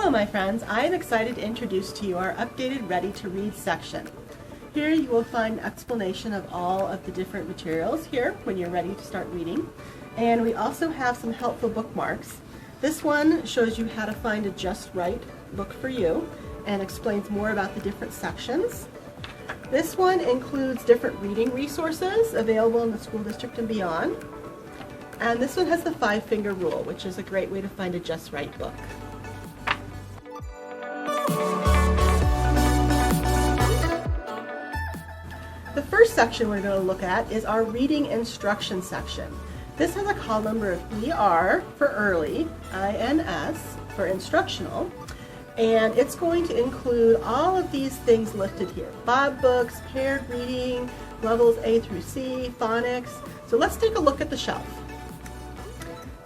Hello my friends, I am excited to introduce to you our updated Ready to Read section. Here you will find an explanation of all of the different materials here when you're ready to start reading. And we also have some helpful bookmarks. This one shows you how to find a just right book for you and explains more about the different sections. This one includes different reading resources available in the school district and beyond. And this one has the 5-finger rule, which is a great way to find a just right book. The first section we're going to look at is our reading instruction section. This has a call number of ER for early, INS for instructional, and it's going to include all of these things listed here. Bob books, paired reading, levels A through C, phonics. So let's take a look at the shelf.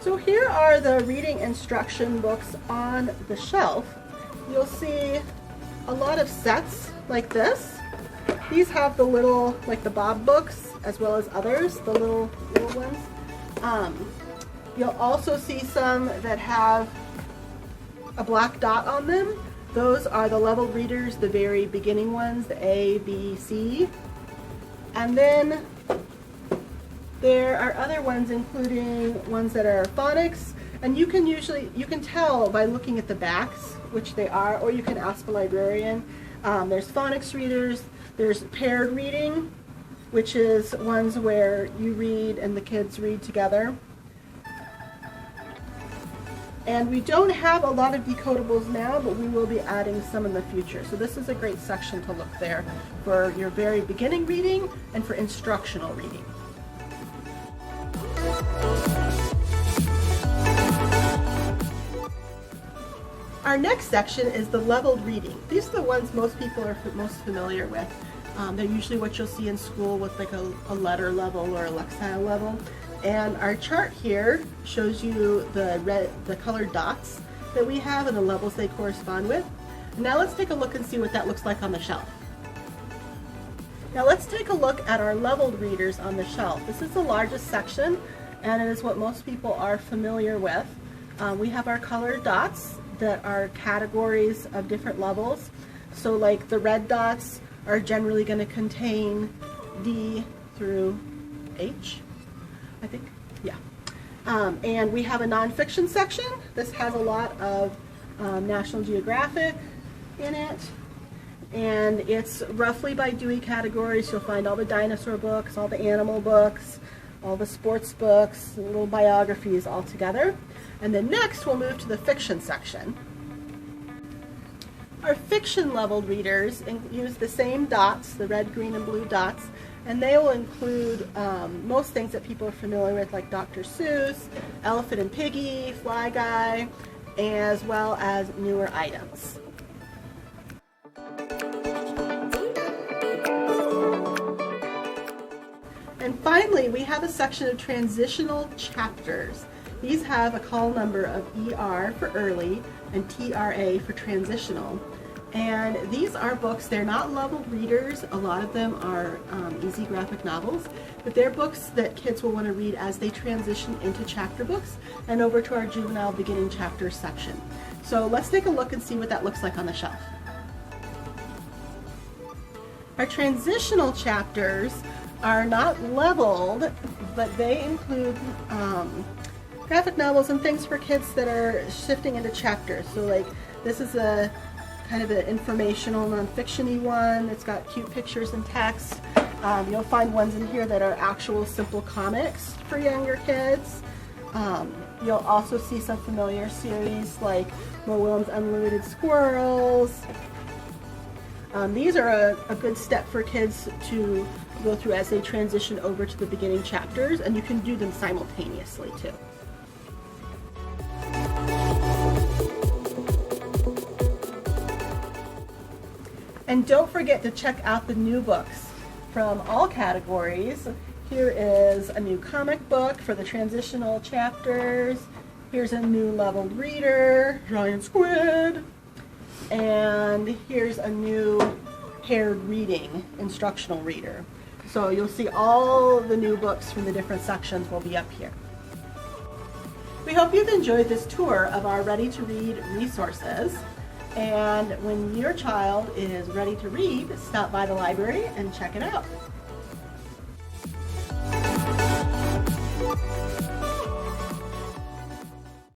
So here are the reading instruction books on the shelf. You'll see a lot of sets like this. These have the little, like the Bob books, as well as others, the little ones. You'll also see some that have a black dot on them. Those are the leveled readers, the very beginning ones, the A, B, C. And then there are other ones, including ones that are phonics, and you can tell by looking at the backs which they are, or you can ask the librarian. There's phonics readers, there's paired reading, which is ones where you read and the kids read together. And we don't have a lot of decodables now, but we will be adding some in the future. So this is a great section to look there for your very beginning reading and for instructional reading. Our next section is the leveled reading. These are the ones most people are most familiar with. They're usually what you'll see in school with like a letter level or a lexile level. And our chart here shows you the colored dots that we have and the levels they correspond with. Now let's take a look and see what that looks like on the shelf. Now let's take a look at our leveled readers on the shelf. This is the largest section, and it is what most people are familiar with. We have our colored dots that are categories of different levels. So like the red dots are generally going to contain D through H, I think, yeah. And we have a nonfiction section. This has a lot of National Geographic in it, and it's roughly by Dewey categories. You'll find all the dinosaur books, all the animal books, all the sports books, little biographies all together. And then next we'll move to the fiction section. Our fiction leveled readers use the same dots, the red, green, and blue dots, and they will include most things that people are familiar with, like Dr. Seuss, Elephant and Piggy, Fly Guy, as well as newer items. And finally, we have a section of transitional chapters. These have a call number of ER for early and TRA for transitional. And these are books, they're not leveled readers. A lot of them are easy graphic novels, but they're books that kids will want to read as they transition into chapter books and over to our juvenile beginning chapters section. So let's take a look and see what that looks like on the shelf. Our transitional chapters are not leveled, but they include graphic novels and things for kids that are shifting into chapters. So like this is a kind of an informational non-fiction-y one. It's got cute pictures and text. You'll find ones in here that are actual simple comics for younger kids. You'll also see some familiar series like Mo Willems' Unlimited Squirrels. These are a good step for kids to go through as they transition over to the beginning chapters, and you can do them simultaneously too. And don't forget to check out the new books from all categories. Here is a new comic book for the transitional chapters. Here's a new leveled reader, Giant Squid. And here's a new paired reading instructional reader. So you'll see all the new books from the different sections will be up here. We hope you've enjoyed this tour of our Ready to Read resources. And when your child is ready to read, stop by the library and check it out.